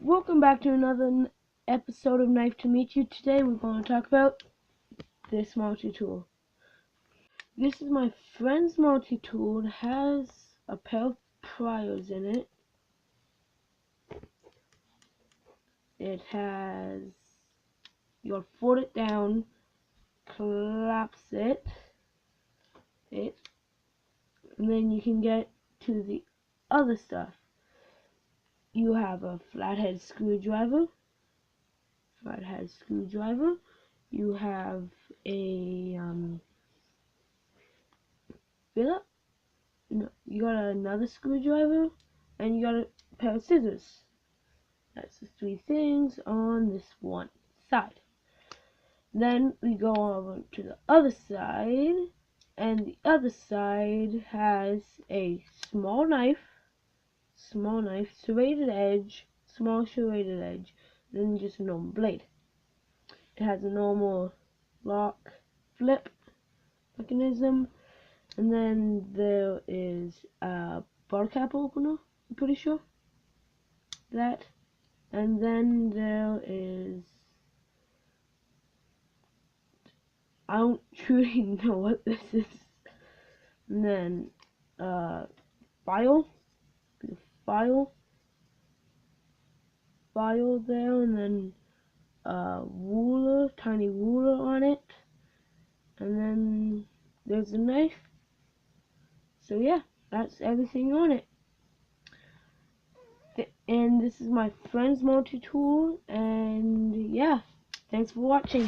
Welcome back to another episode of Knife to Meet You. Today we're going to talk about this multi-tool. This is my friend's multi-tool. It has a pair of pliers in it. It has, you'll fold it down, collapse it, and then you can get to the other stuff. You have a flathead screwdriver. You have a Philip. No, you got another screwdriver, and you got a pair of scissors. That's the three things on this one side. Then we go over to the other side, and the other side has a small knife, serrated edge, small serrated edge, then just a normal blade. It has a normal lock flip mechanism, and then there is a bottle cap opener, I'm pretty sure. That, and then there is, I don't truly know what this is. And then file there, and then ruler, tiny ruler on it, and then there's a knife. So yeah, that's everything on it. And this is my friend's multi-tool, and yeah, thanks for watching.